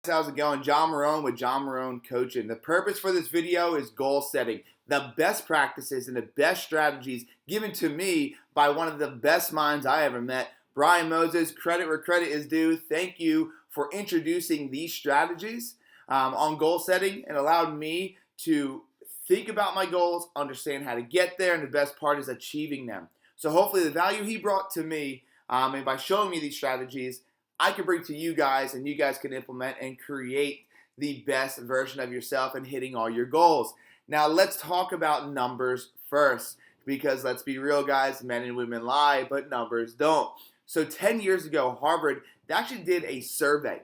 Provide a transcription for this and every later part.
How's it going? John Marone with John Marone Coaching. The purpose for this video is goal setting. The best practices and the best strategies given to me by one of the best minds I ever met, Brian Moses. Credit where credit is due. Thank you for introducing these strategies on goal setting and allowed me to think about my goals, understand how to get there, and the best part is achieving them. So hopefully the value he brought to me and by showing me these strategies, I can bring to you guys and you guys can implement and create the best version of yourself and hitting all your goals. Now let's talk about numbers first, because let's be real guys, men and women lie, but numbers don't. So 10 years ago, Harvard actually did a survey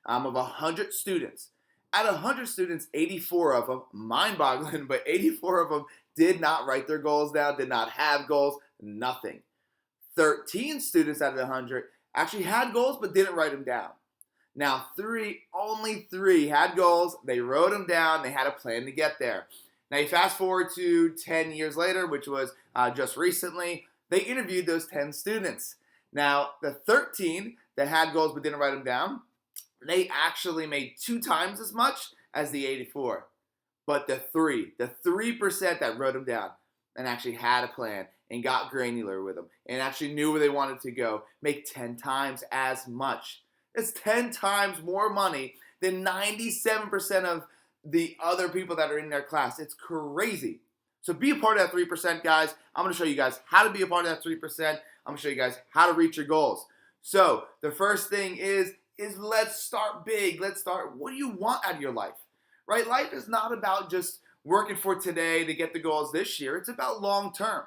of 100 students. Out of 100 students, 84 of them, mind-boggling, but 84 of them did not write their goals down, did not have goals, nothing. 13 students out of the 100 actually had goals but didn't write them down. Now only three had goals, they wrote them down, they had a plan to get there. Now you fast forward to 10 years later, which was just recently, they interviewed those 10 students. Now the 13 that had goals but didn't write them down, they actually made 2 times as much as the 84. But the 3% that wrote them down and actually had a plan and got granular with them and actually knew where they wanted to go, make 10 times as much. It's 10 times more money than 97% of the other people that are in their class. It's crazy. So be a part of that 3%, guys. I'm going to show you guys how to be a part of that 3%. I'm going to show you guys how to reach your goals. So the first thing is let's start big. Let's start, what do you want out of your life? Right? Life is not about just working for today to get the goals this year. It's about long term.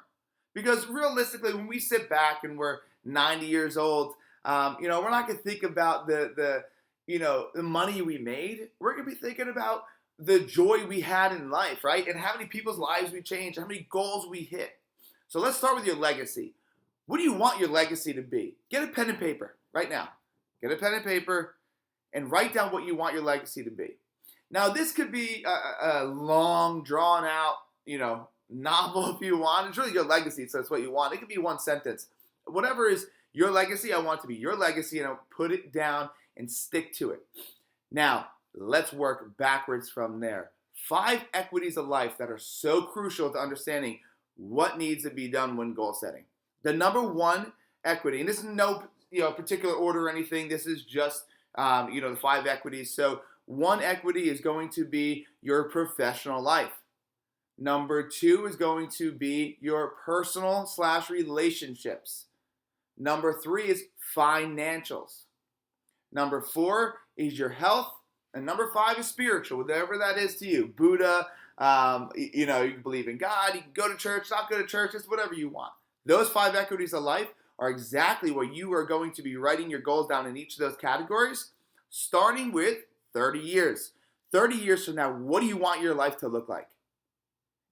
Because realistically, when we sit back and we're 90 years old, we're not going to think about the money we made. We're going to be thinking about the joy we had in life, right? And how many people's lives we changed, how many goals we hit. So let's start with your legacy. What do you want your legacy to be? Get a pen and paper right now. Get a pen and paper and write down what you want your legacy to be. Now, this could be a long, drawn out, novel if you want. It's really your legacy, so it's what you want. It could be one sentence. Whatever is your legacy, I want it to be your legacy, and I'll put it down and stick to it. Now, let's work backwards from there. 5 equities of life that are so crucial to understanding what needs to be done when goal setting. The number 1 equity, and this is no particular order or anything. This is just the 5 equities. So 1 equity is going to be your professional life. Number 2 is going to be your personal/relationships. Number 3 is financials. Number 4 is your health. And number 5 is spiritual, whatever that is to you. Buddha, you can believe in God, you can go to church, not go to church, it's whatever you want. Those 5 equities of life are exactly what you are going to be writing your goals down in each of those categories, starting with 30 years. 30 years from now, what do you want your life to look like?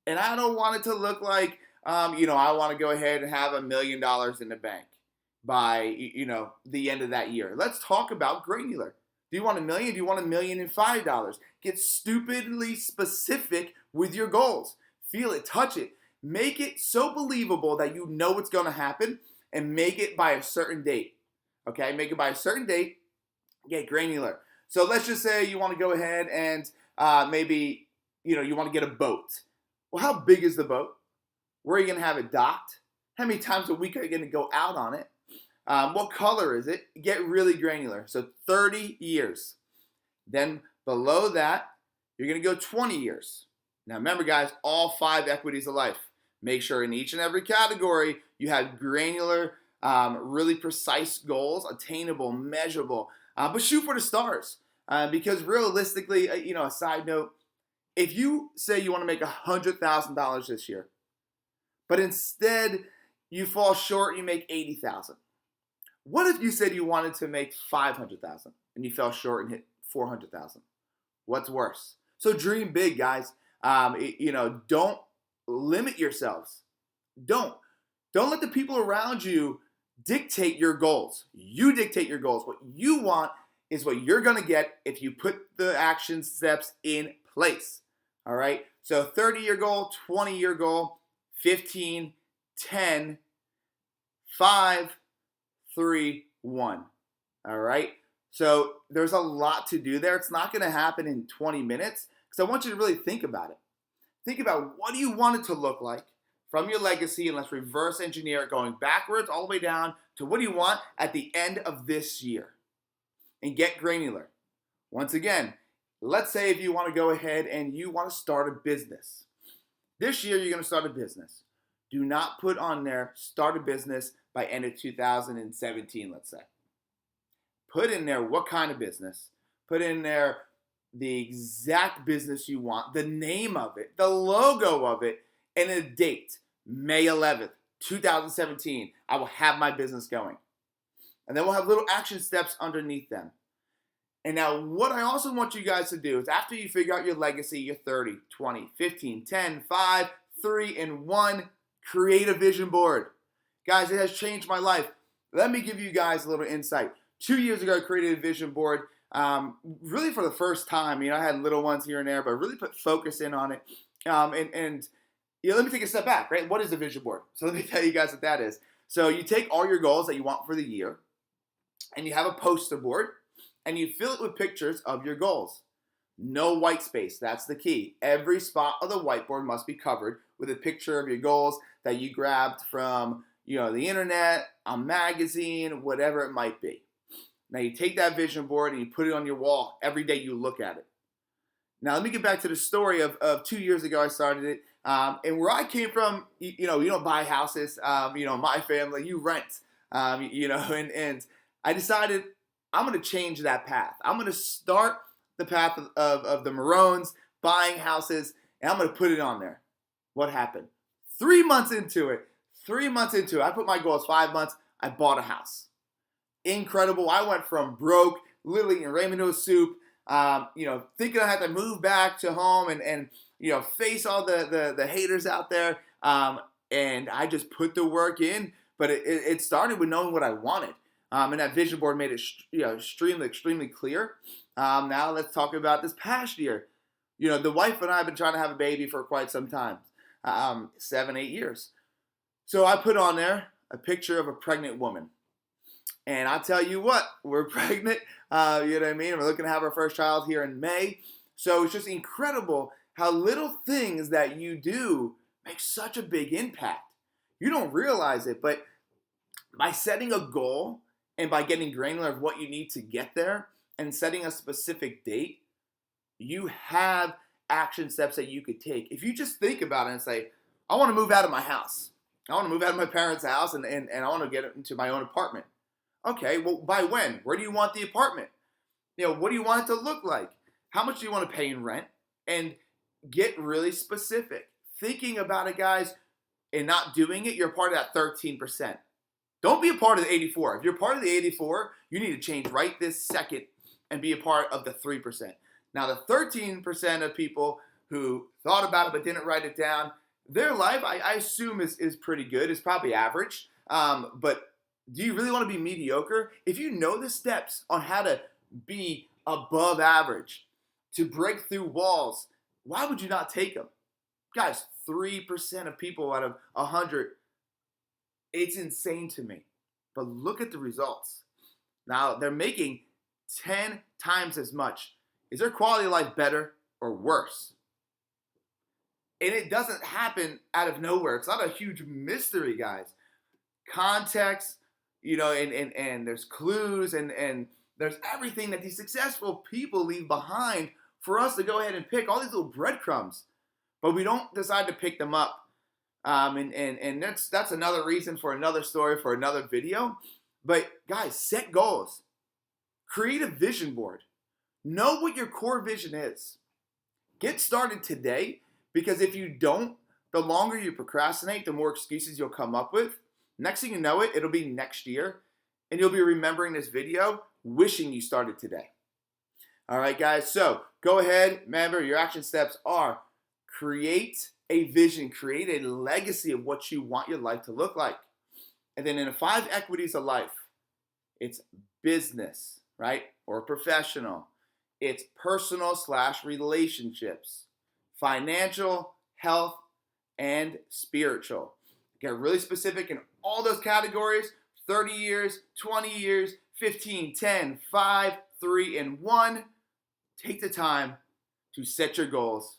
And I don't want it to look like, I want to go ahead and have $1 million in the bank by, the end of that year. Let's talk about granular. Do you want $1 million? Do you want $1,005,000? Get stupidly specific with your goals. Feel it, touch it. Make it so believable that you know what's going to happen, and make it by a certain date. Okay, make it by a certain date. Get granular. So let's just say you want to go ahead and maybe, you want to get a boat. Well, how big is the boat? Where are you going to have it docked? How many times a week are you going to go out on it? What color is it? Get really granular. So 30 years. Then below that, you're going to go 20 years. Now remember, guys, all 5 equities of life. Make sure in each and every category you have granular, really precise goals, attainable, measurable. But shoot for the stars. Because realistically, a side note, if you say you want to make $100,000 this year, but instead you fall short and you make $80,000. What if you said you wanted to make $500,000 and you fell short and hit $400,000? What's worse? So dream big, guys. Don't limit yourselves. Don't let the people around you dictate your goals. You dictate your goals. What you want is what you're going to get if you put the action steps in place. All right? So 30-year goal, 20-year goal, 15, 10, 5, 3, 1. All right? So there's a lot to do there. It's not going to happen in 20 minutes because I want you to really think about it. Think about what do you want it to look like from your legacy, and let's reverse engineer it going backwards all the way down to what do you want at the end of this year, and get granular. Once again, let's say if you want to go ahead and you want to start a business. This year you're going to start a business. Do not put on there start a business by end of 2017, let's say. Put in there what kind of business. Put in there the exact business you want, the name of it, the logo of it, and a date. May 11th, 2017, I will have my business going. And then we'll have little action steps underneath them. And now what I also want you guys to do is after you figure out your legacy, your 30, 20, 15, 10, 5, 3, and 1, create a vision board. Guys, it has changed my life. Let me give you guys a little insight. 2 years ago, I created a vision board really for the first time. I had little ones here and there, but really put focus in on it. And let me take a step back, right? What is a vision board? So let me tell you guys what that is. So you take all your goals that you want for the year, and you have a poster board, and you fill it with pictures of your goals. No white space, that's the key. Every spot of the whiteboard must be covered with a picture of your goals that you grabbed from the internet, a magazine, whatever it might be. Now you take that vision board and you put it on your wall. Every day you look at it. Now let me get back to the story of 2 years ago I started it. And where I came from, you don't buy houses. My family, you rent. And I decided I'm going to change that path. I'm going to start the path of the Maroons, buying houses, and I'm going to put it on there. What happened? 3 months into it, I put my goal as 5 months, I bought a house. Incredible. I went from broke, literally in ramen noodle soup, thinking I had to move back to home and face all the haters out there. And I just put the work in, but it started with knowing what I wanted. And that vision board made it extremely clear. Now let's talk about this past year. The wife and I have been trying to have a baby for quite some time, 7, 8 years. So I put on there a picture of a pregnant woman. And I'll tell you what, we're pregnant, you know what I mean? We're looking to have our first child here in May. So it's just incredible how little things that you do make such a big impact. You don't realize it, but by setting a goal and by getting granular of what you need to get there and setting a specific date, you have action steps that you could take. If you just think about it and say, I want to move out of my house. I want to move out of my parents' house and I want to get into my own apartment. Okay, well, by when? Where do you want the apartment? What do you want it to look like? How much do you want to pay in rent? And get really specific. Thinking about it, guys, and not doing it, you're part of that 13%. Don't be a part of the 84. If you're part of the 84, you need to change right this second and be a part of the 3%. Now, the 13% of people who thought about it but didn't write it down, their life, I assume, is pretty good. It's probably average. But do you really want to be mediocre? If you know the steps on how to be above average, to break through walls, why would you not take them? Guys, 3% of people out of 100, it's insane to me. But look at the results. Now, they're making 10 times as much. Is their quality of life better or worse? And it doesn't happen out of nowhere. It's not a huge mystery, guys. Context, and there's clues and there's everything that these successful people leave behind for us to go ahead and pick all these little breadcrumbs, but we don't decide to pick them up. And that's another reason for another story for another video. But guys, set goals, create a vision board, know what your core vision is. Get started today, because if you don't, the longer you procrastinate, the more excuses you'll come up with. Next thing you know it'll be next year, and you'll be remembering this video, wishing you started today. All right, guys, so go ahead. Remember, your action steps are create a vision, create a legacy of what you want your life to look like. And then in the 5 equities of life, it's business, right, or professional. It's personal/relationships, financial, health, and spiritual. Get really specific in all those categories, 30 years, 20 years, 15, 10, 5, 3, and 1. Take the time to set your goals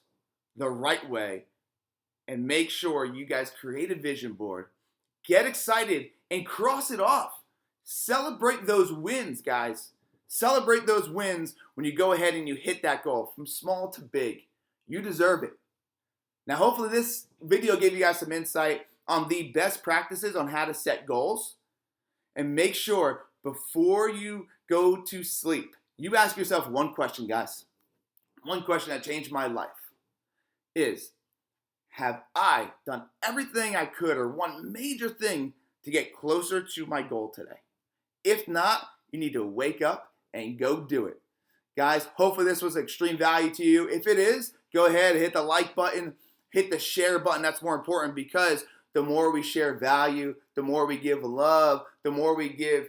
the right way and make sure you guys create a vision board. Get excited and cross it off. Celebrate those wins, guys. Celebrate those wins when you go ahead and you hit that goal from small to big. You deserve it. Now, hopefully this video gave you guys some insight on the best practices on how to set goals. And make sure before you go to sleep, you ask yourself one question, guys. One question that changed my life is, have I done everything I could or one major thing to get closer to my goal today? If not, you need to wake up and go do it. Guys, hopefully this was extreme value to you. If it is, go ahead and hit the like button, hit the share button. That's more important, because the more we share value, the more we give love, the more we give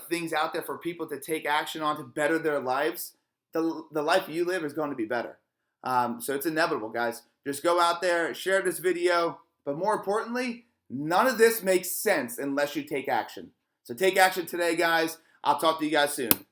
things out there for people to take action on to better their lives, the life you live is going to be better. So it's inevitable, guys. Just go out there, share this video, but more importantly, none of this makes sense unless you take action. So take action today, guys. I'll talk to you guys soon.